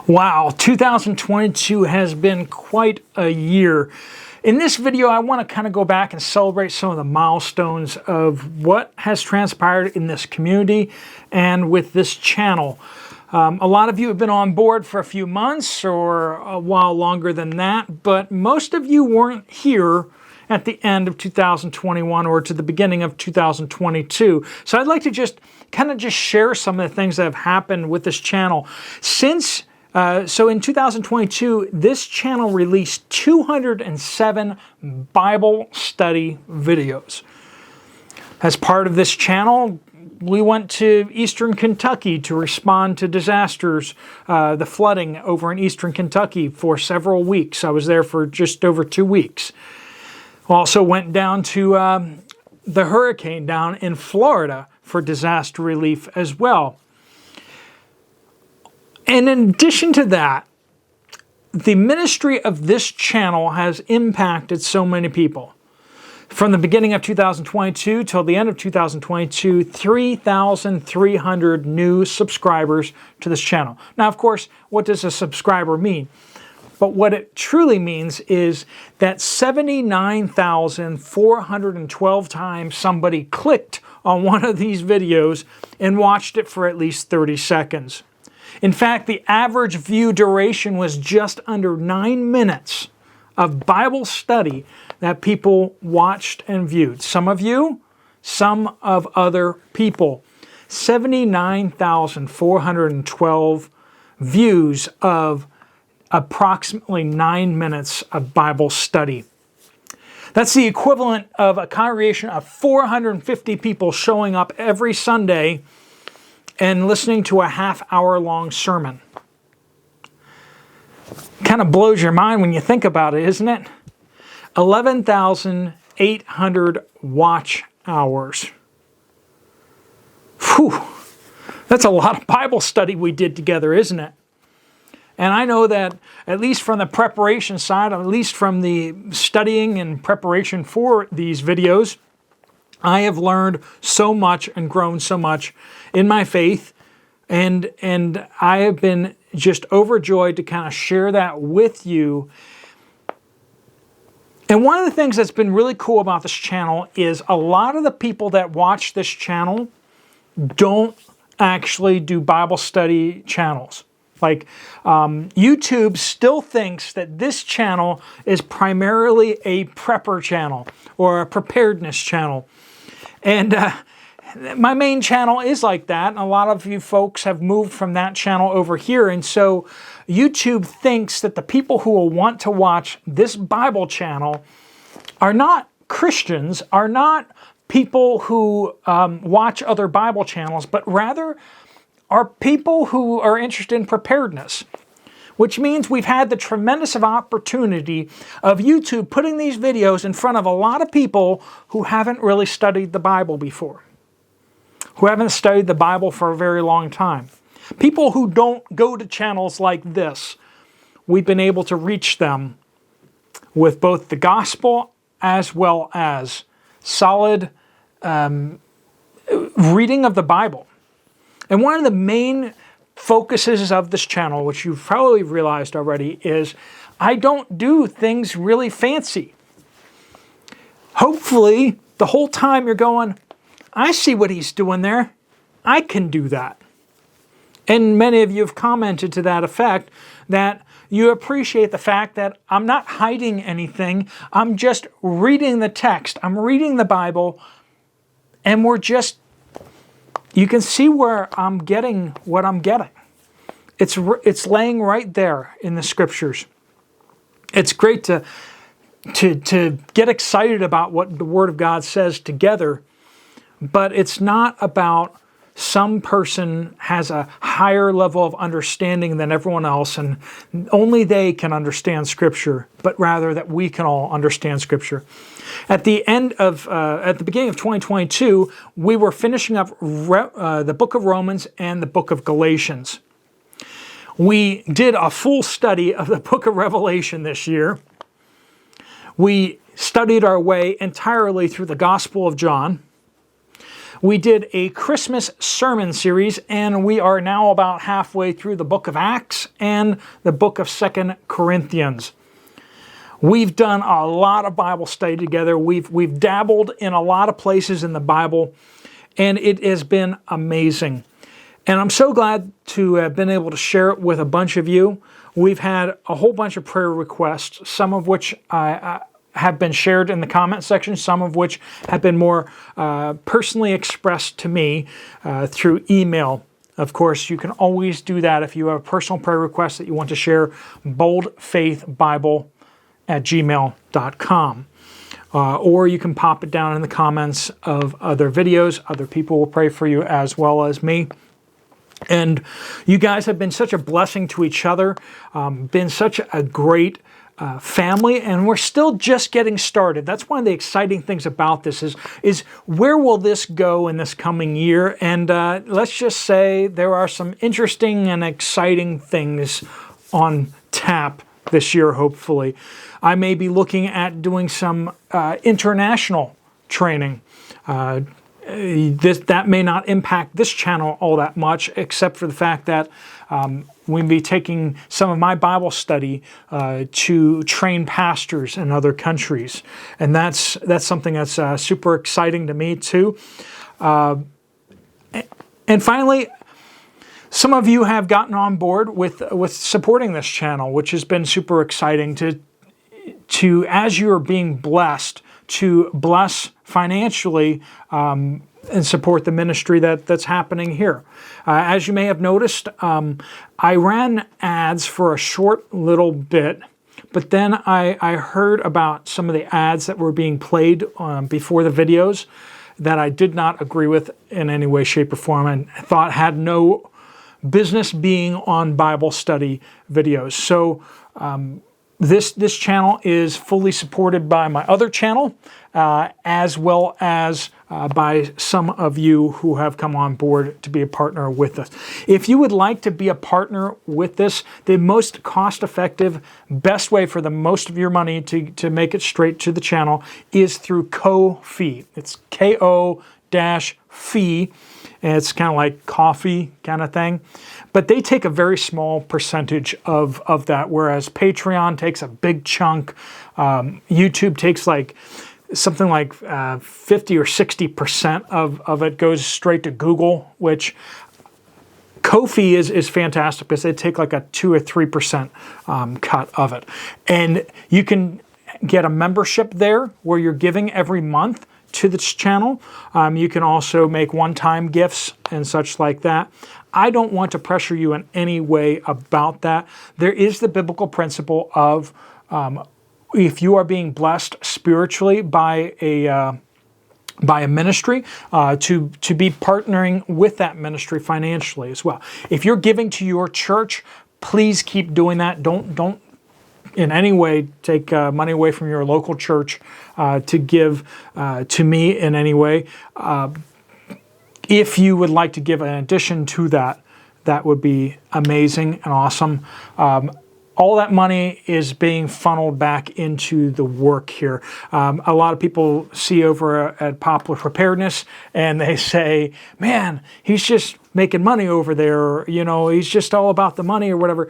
Wow, 2022 has been quite a year. In this video, I want to kind of go back and celebrate some of the milestones of what has transpired in this community and with this channel. A lot of you have been on board for a few months or a while longer than that, but most of you weren't here at the end of 2021 or to the beginning of 2022. So I'd like to just share some of the things that have happened with this channel. So in 2022, this channel released 207 Bible study videos. As part of this channel, we went to Eastern Kentucky to respond to disasters, the flooding over in Eastern Kentucky for several weeks. I was there for just over 2 weeks. Also went down to the hurricane down in Florida for disaster relief as well. And in addition to that, the ministry of this channel has impacted so many people. From the beginning of 2022 till the end of 2022, 3,300 new subscribers to this channel. Now, of course, what does a subscriber mean? But what it truly means is that 79,412 times somebody clicked on one of these videos and watched it for at least 30 seconds. In fact, the average view duration was just under 9 minutes of Bible study that people watched and viewed. Some of you, some of other people. 79,412 views of approximately 9 minutes of Bible study. That's the equivalent of a congregation of 450 people showing up every Sunday and listening to a half-hour-long sermon. Kind of blows your mind when you think about it, isn't it? 11,800 watch hours. Whew, that's a lot of Bible study we did together, isn't it? And I know that at least from the preparation side, at least from the studying and preparation for these videos, I have learned so much and grown so much in my faith, and I have been just overjoyed to kind of share that with you. And one of the things that's been really cool about this channel is a lot of the people that watch this channel don't actually do Bible study channels. Like YouTube still thinks that this channel is primarily a prepper channel or a preparedness channel. And my main channel is like that, and a lot of you folks have moved from that channel over here, and so YouTube thinks that the people who will want to watch this Bible channel are not Christians, are not people who watch other Bible channels, but rather are people who are interested in preparedness. Which means we've had the tremendous opportunity of YouTube putting these videos in front of a lot of people who haven't really studied the Bible before, who haven't studied the Bible for a very long time. People who don't go to channels like this. We've been able to reach them with both the gospel as well as solid reading of the Bible. And one of the main focuses of this channel, which you've probably realized already, is I don't do things really fancy. Hopefully, the whole time you're going, I see what he's doing there. I can do that. And many of you have commented to that effect, that you appreciate the fact that I'm not hiding anything. I'm just reading the text. I'm reading the Bible, and you can see where I'm getting what I'm getting. It's laying right there in the scriptures. It's great to get excited about what the Word of God says together, but it's not about some person has a higher level of understanding than everyone else and only they can understand Scripture, but rather that we can all understand Scripture. At the beginning of 2022, we were finishing up the book of Romans and the book of Galatians. We did a full study of the book of Revelation this year. We studied our way entirely through the Gospel of John. We did a Christmas sermon series, and we are now about halfway through the book of Acts and the book of 2 Corinthians. We've done a lot of Bible study together. We've dabbled in a lot of places in the Bible, and it has been amazing. And I'm so glad to have been able to share it with a bunch of you. We've had a whole bunch of prayer requests, some of which have been shared in the comment section, some of which have been more personally expressed to me through email. Of course, you can always do that if you have a personal prayer request that you want to share, boldfaithbible@gmail.com. Or you can pop it down in the comments of other videos. Other people will pray for you as well as me. And you guys have been such a blessing to each other, been such a great family, and we're still just getting started. That's one of the exciting things about this is where will this go in this coming year? And let's just say there are some interesting and exciting things on tap this year, hopefully. I may be looking at doing some international training. That may not impact this channel all that much, except for the fact that we'll be taking some of my Bible study to train pastors in other countries, and that's something that's super exciting to me too. And finally, some of you have gotten on board with supporting this channel, which has been super exciting to as you are being blessed, to bless financially and support the ministry that's happening here. As you may have noticed, I ran ads for a short little bit, but then I heard about some of the ads that were being played before the videos that I did not agree with in any way, shape, or form, and thought had no business being on Bible study videos. So this channel is fully supported by my other channel, as well as by some of you who have come on board to be a partner with us. If you would like to be a partner with this, the most cost-effective, best way for the most of your money to make it straight to the channel is through Ko-fi. It's Ko-fi. And it's kind of like coffee kind of thing. But they take a very small percentage of that, whereas Patreon takes a big chunk. YouTube takes like something like 50 or 60% of it goes straight to Google, which Ko-fi is fantastic because they take like a 2 or 3% cut of it. And you can get a membership there where you're giving every month to this channel. You can also make one-time gifts and such like that. I don't want to pressure you in any way about that. There is the biblical principle of if you are being blessed spiritually by a ministry, to be partnering with that ministry financially as well. If you're giving to your church, please keep doing that. Don't in any way take money away from your local church to give to me in any way. If you would like to give in addition to that, that would be amazing and awesome. All that money is being funneled back into the work here. A lot of people see over at Poplar Preparedness and they say, man, he's just making money over there, or, he's just all about the money or whatever.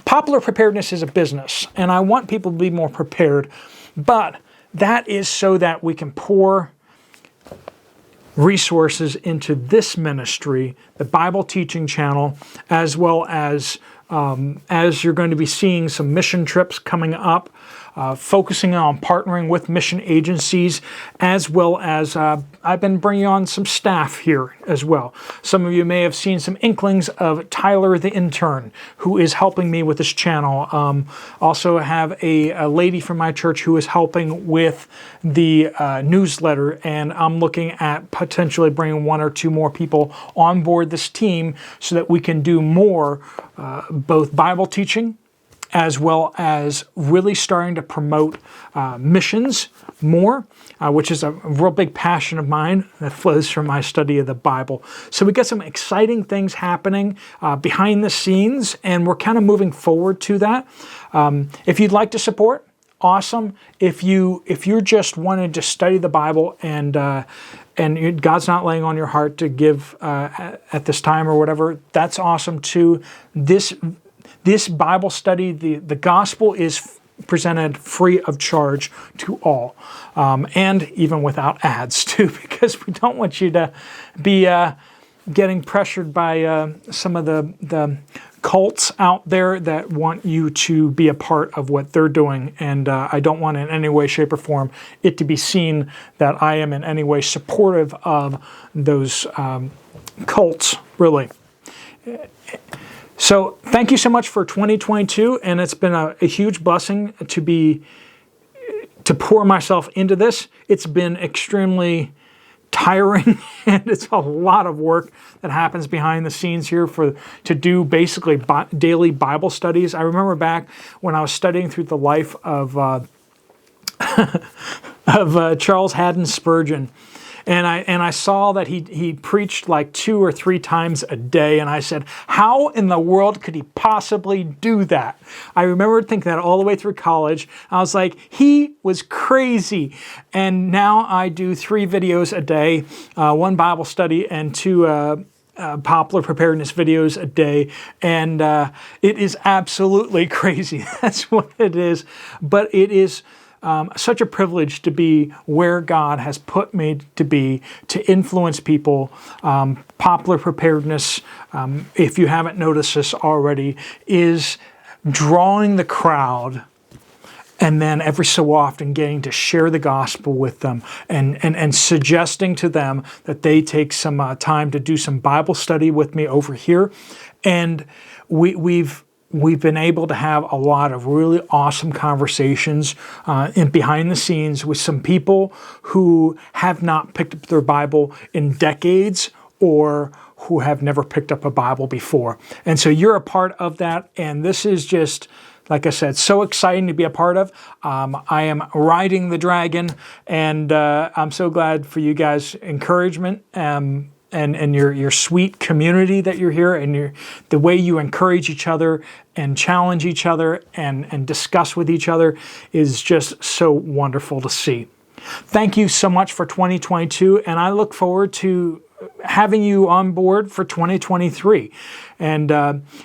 Poplar Preparedness is a business, and I want people to be more prepared, but that is so that we can pour resources into this ministry, the Bible teaching channel, as well as you're going to be seeing some mission trips coming up, focusing on partnering with mission agencies, as well as I've been bringing on some staff here as well. Some of you may have seen some inklings of Tyler the intern, who is helping me with this channel. Also have a lady from my church who is helping with the newsletter, and I'm looking at potentially bringing 1 or 2 more people on board this team so that we can do more both Bible teaching as well as really starting to promote missions more, which is a real big passion of mine that flows from my study of the Bible. So we got some exciting things happening behind the scenes, and we're kind of moving forward to that. If you'd like to support, awesome. If you're just wanting to study the Bible and and God's not laying on your heart to give at this time or whatever, that's awesome too. This Bible study, the gospel is presented free of charge to all, and even without ads too, because we don't want you to be getting pressured by some of the cults out there that want you to be a part of what they're doing. And I don't want in any way, shape, or form it to be seen that I am in any way supportive of those cults, really. So thank you so much for 2022, and it's been a huge blessing to pour myself into this. It's been extremely tiring, and it's a lot of work that happens behind the scenes here to do basically daily Bible studies. I remember back when I was studying through the life of Charles Haddon Spurgeon, and I saw that he preached like 2 or 3 times a day, and I said, how in the world could he possibly do that? I remember thinking that all the way through college. I was like, he was crazy. And now I do 3 videos a day, 1 Bible study and 2 Poplar preparedness videos a day, and it is absolutely crazy. That's what it is. But it is such a privilege to be where God has put me to be, to influence people. Poplar preparedness, if you haven't noticed this already, is drawing the crowd and then every so often getting to share the gospel with them and suggesting to them that they take some time to do some Bible study with me over here. And we've been able to have a lot of really awesome conversations behind the scenes with some people who have not picked up their Bible in decades or who have never picked up a Bible before. And so you're a part of that, and this is just, like I said, so exciting to be a part of. I am riding the dragon, and I'm so glad for you guys' encouragement and your sweet community that you're here, and the way you encourage each other and challenge each other and discuss with each other is just so wonderful to see. Thank you so much for 2022, and I look forward to having you on board for 2023. And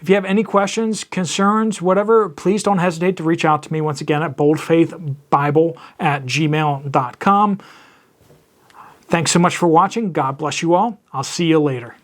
if you have any questions, concerns, whatever, please don't hesitate to reach out to me once again at boldfaithbible@gmail.com. Thanks so much for watching. God bless you all. I'll see you later.